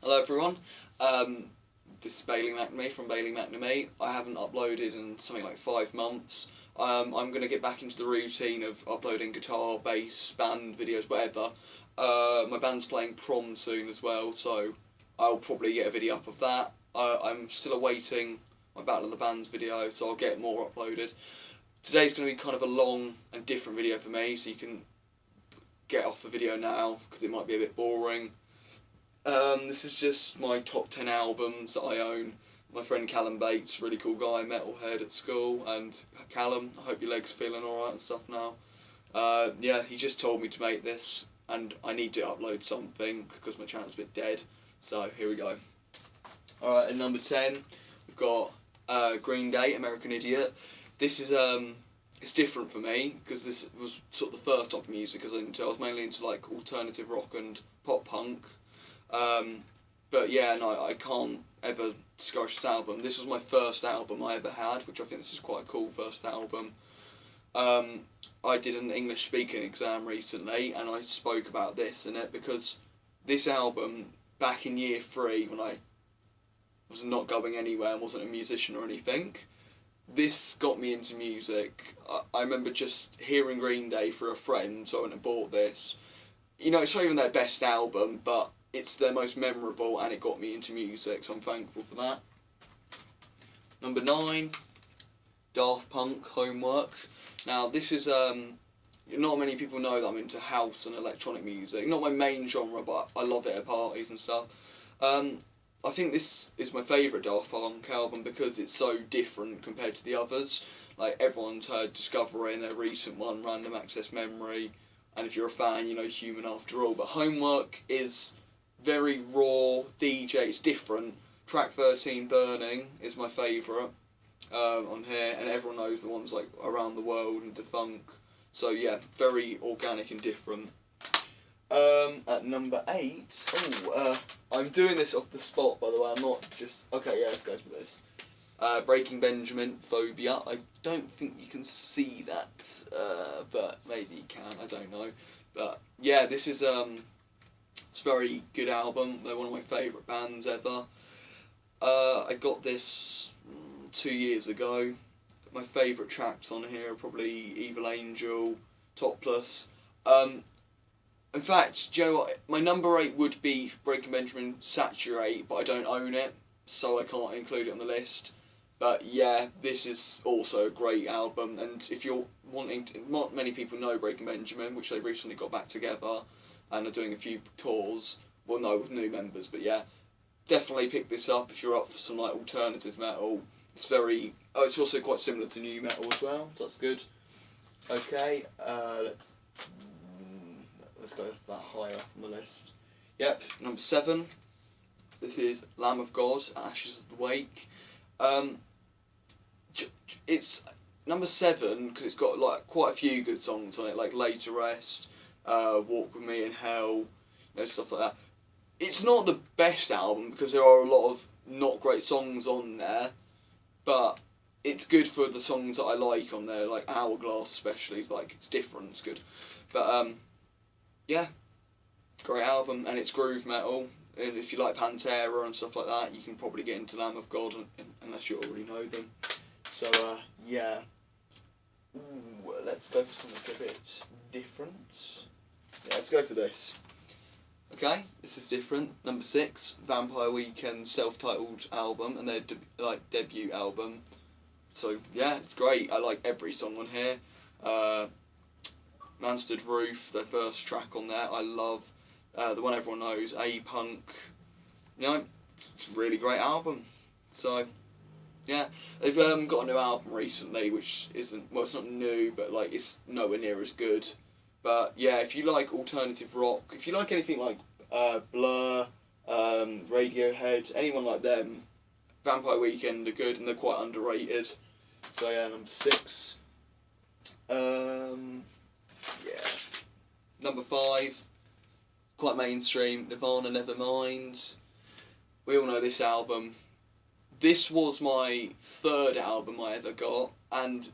Hello everyone, this is Bailey McNamee from Bailey McNamee. I haven't uploaded in something like 5 months. I'm going to get back into the routine of uploading guitar, bass, band videos, whatever. My band's playing prom soon as well, so I'll probably get a video up of that. I'm still awaiting my Battle of the Bands video, so I'll get more uploaded. Today's going to be kind of a long and different video for me, so you can get off the video now, because it might be a bit boring. This is just my top 10 albums that I own. My friend Callum Bates, really cool guy, metalhead at school, and Callum, I hope your leg's feeling alright and stuff now. Yeah, he just told me to make this, and I need to upload something because my channel's a bit dead, so here we go. Alright, at number 10, we've got Green Day, American Idiot. This is, it's different for me, because this was sort of the first type of music I was into. I was mainly into like alternative rock and pop punk. But yeah, no, I can't ever discourage this album. This was my first album I ever had, which I think this is quite a cool first album. I did an English speaking exam recently, and I spoke about this in it, because this album, back in year 3, when I was not going anywhere and wasn't a musician or anything, this got me into music. I remember just hearing Green Day for a friend, so I went and bought this. You know, it's not even their best album, but it's their most memorable, and it got me into music, so I'm thankful for that. Number 9, Daft Punk, Homework. Now, this is, not many people know that I'm into house and electronic music. Not my main genre, but I love it at parties and stuff. I think this is my favourite Daft Punk album because it's so different compared to the others. Like, everyone's heard Discovery and their recent one, Random Access Memory, and if you're a fan, you know Human After All. But Homework is very raw, DJ, it's different. Track 13, Burning, is my favourite on here, and everyone knows the ones like Around the World and Defunct. So yeah, very organic and different. At number 8, I'm doing this off the spot, by the way, I'm not just... Okay, yeah, let's go for this. Breaking Benjamin, Phobia. I don't think you can see that, but maybe you can, I don't know. But yeah, this is... it's a very good album. They're one of my favourite bands ever. I got this 2 years ago. My favourite tracks on here are probably Evil Angel, Topless. In fact, do you know what? My number 8 would be Breaking Benjamin, Saturate, but I don't own it, so I can't include it on the list. But yeah, this is also a great album, and if you're wanting to... Not many people know Breaking Benjamin, which they recently got back together and are doing a few tours. Well, no, with new members, but yeah. Definitely pick this up if you're up for some like alternative metal. It's very... Oh, it's also quite similar to new metal as well, so that's good. Okay, let's go that higher up on the list. Yep, number 7. This is Lamb of God, Ashes of the Wake. It's number 7 because it's got like quite a few good songs on it, like Lay to Rest, Walk With Me in Hell, you know, stuff like that. It's not the best album because there are a lot of not great songs on there, but it's good for the songs that I like on there, like Hourglass especially. Like, it's different, it's good. But yeah, great album, and it's groove metal. And if you like Pantera and stuff like that, you can probably get into Lamb of God unless you already know them. So yeah. Ooh, let's go for something a bit different. Yeah, let's go for this. Okay, this is different. Number 6, Vampire Weekend's self-titled album and their debut album. So yeah, it's great. I like every song on here. Manstead Roof, their first track on there, I love. The one everyone knows, A-Punk. You know, it's a really great album. So yeah, they've got a new album recently, which isn't... Well, it's not new, but like it's nowhere near as good. But yeah, if you like alternative rock, if you like anything like Blur, Radiohead, anyone like them, Vampire Weekend are good and they're quite underrated. So yeah, number 6. Yeah. Number 5, quite mainstream, Nirvana, Nevermind. We all know this album. This was my 3rd album I ever got, and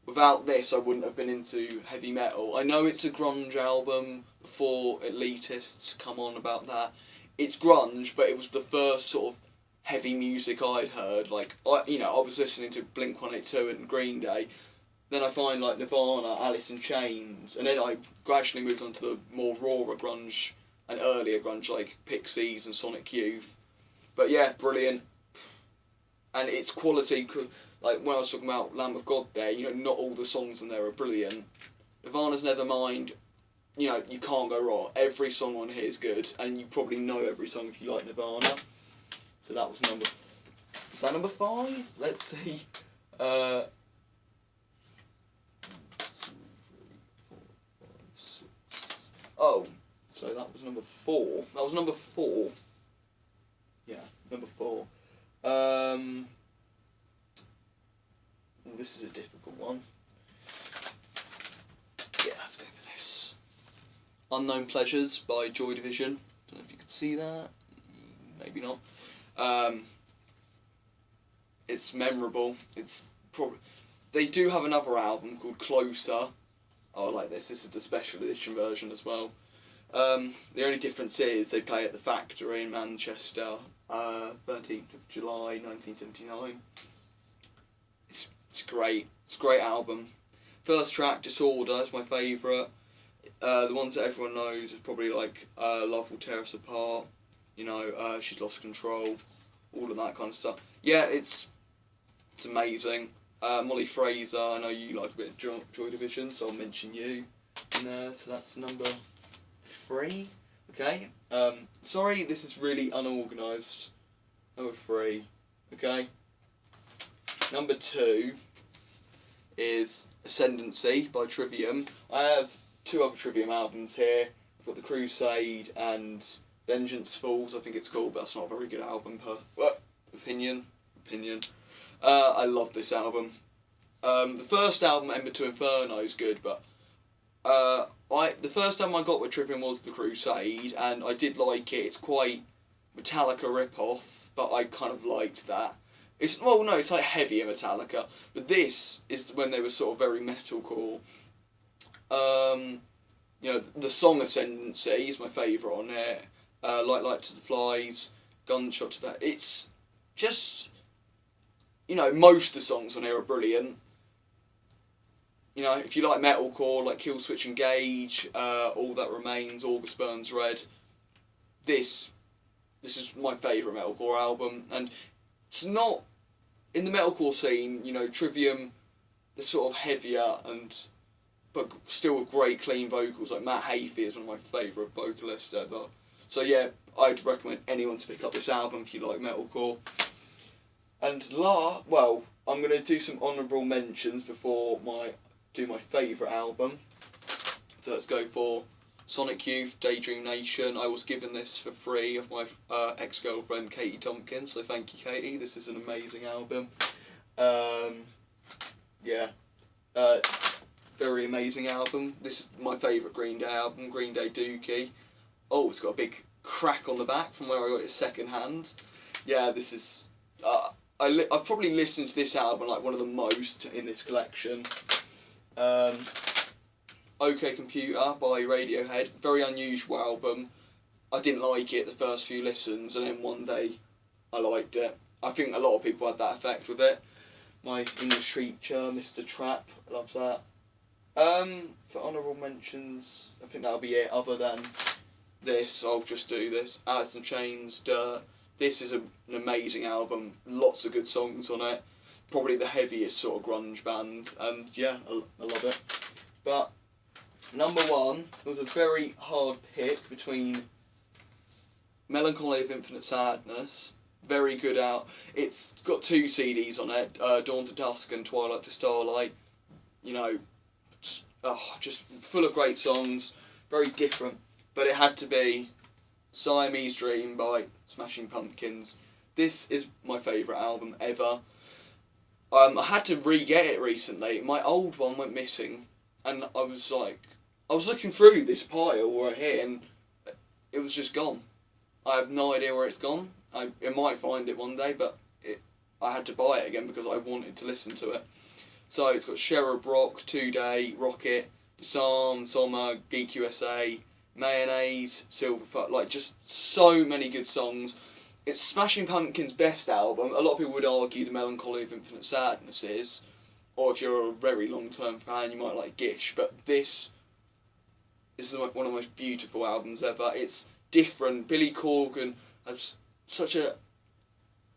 without this I wouldn't have been into heavy metal. I know it's a grunge album before elitists come on about that. it's grunge, but it was the first sort of heavy music I'd heard. Like, I was listening to Blink-182 and Green Day. Then I find like Nirvana, Alice in Chains, and then I gradually moved on to the more rawer grunge and earlier grunge like Pixies and Sonic Youth. But yeah, brilliant. And it's quality, like when I was talking about Lamb of God there, not all the songs in there are brilliant. Nirvana's Nevermind, you can't go wrong. Every song on here is good, and you probably know every song if you like Nirvana. So that was is that number 5? Let's see. 2, 3, 4, 5, 6. Oh, so that was number 4. That was number 4. Yeah, number 4. This is a difficult one. Yeah, let's go for this. Unknown Pleasures by Joy Division. Don't know if you could see that. Maybe not. It's memorable. It's probably. They do have another album called Closer. Oh, I like this. This is the special edition version as well. The only difference is they play at the Factory in Manchester, 13th of July 1979. It's great. It's a great album. First track, Disorder, is my favourite. The ones that everyone knows is probably like Love Will Tear Us Apart, She's Lost Control, all of that kind of stuff. Yeah, it's amazing. Molly Fraser, I know you like a bit of Joy Division, so I'll mention you in there. So that's number 3. Okay. Sorry, this is really unorganised. Number 3. Okay. Number 2 is Ascendancy by Trivium. I have 2 other Trivium albums here. I've got The Crusade and Vengeance Falls, I think it's called, but that's not a very good album opinion. I love this album. The first album, Ember to Inferno, is good, but the first album I got with Trivium was The Crusade, and I did like it. It's quite Metallica rip-off, but I kind of liked that. It's like heavier Metallica, but this is when they were sort of very metalcore. The song Ascendancy is my favourite on there. Light to the Flies, Gunshot to that. It's just, most of the songs on here are brilliant. If you like metalcore, like Kill Switch Engage, All That Remains, August Burns Red, this is my favourite metalcore album, and it's not, in the metalcore scene, Trivium, they're sort of heavier but still with great clean vocals, like Matt Heafy is one of my favourite vocalists ever. So yeah, I'd recommend anyone to pick up this album if you like metalcore. And I'm going to do some honourable mentions before do my favourite album. So let's go for Sonic Youth, Daydream Nation. I was given this for free of my ex-girlfriend Katie Tompkins, so thank you, Katie. This is an amazing album. Very amazing album. This is my favourite Green Day album, Green Day Dookie. Oh, it's got a big crack on the back from where I got it second hand. Yeah, this is... I've probably listened to this album like one of the most in this collection. OK Computer by Radiohead. Very unusual album. I didn't like it the first few listens, and then one day I liked it. I think a lot of people had that effect with it. My English teacher, Mr. Trapp, loves that. For honourable mentions, I think that'll be it. Other than this, I'll just do this. Alice in Chains, Dirt. This is an amazing album. Lots of good songs on it. Probably the heaviest sort of grunge band, and yeah, I love it. But number 1 was a very hard pick between Melancholy of Infinite Sadness. Very good out. It's got 2 CDs on it, Dawn to Dusk and Twilight to Starlight. Just full of great songs, very different. But it had to be Siamese Dream by Smashing Pumpkins. This is my favourite album ever. I had to re-get it recently. My old one went missing, and I was looking through this pile right here, and it was just gone. I have no idea where it's gone. I might find it one day, but I had to buy it again because I wanted to listen to it. So it's got Cherub Rock, 2 Day, Rocket, Disarm, Sommer, Geek USA, Mayonnaise, Silverfoot, like just so many good songs. It's Smashing Pumpkins' best album. A lot of people would argue The Melancholy of Infinite Sadness is, or if you're a very long-term fan, you might like Gish, but this is one of the most beautiful albums ever. It's different. Billy Corgan has such a,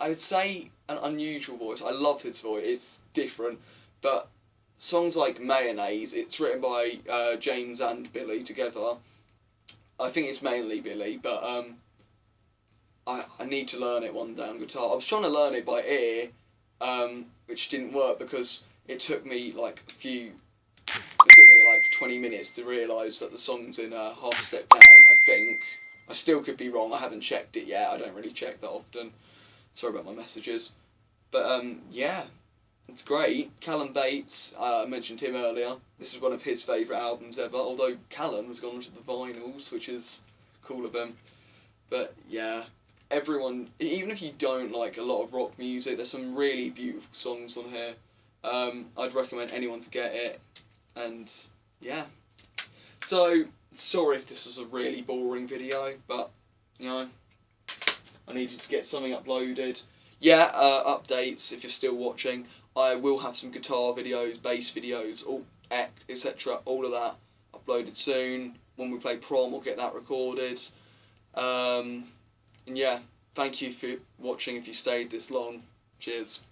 I would say, an unusual voice. I love his voice. It's different, but songs like Mayonnaise, it's written by James and Billy together. I think it's mainly Billy, but I need to learn it one day on guitar. I was trying to learn it by ear, which didn't work because it took me like 20 minutes to realise that the song's in half a step down, I think. I still could be wrong, I haven't checked it yet, I don't really check that often. Sorry about my messages. But yeah, it's great. Callum Bates, I mentioned him earlier. This is one of his favourite albums ever, although Callum has gone to the vinyls, which is cool of him. But yeah, everyone, even if you don't like a lot of rock music, there's some really beautiful songs on here. I'd recommend anyone to get it, and yeah. So, sorry if this was a really boring video, but, you know, I needed to get something uploaded. Yeah, updates, if you're still watching. I will have some guitar videos, bass videos, etc., all of that uploaded soon. When we play prom, we'll get that recorded. And yeah, thank you for watching if you stayed this long. Cheers.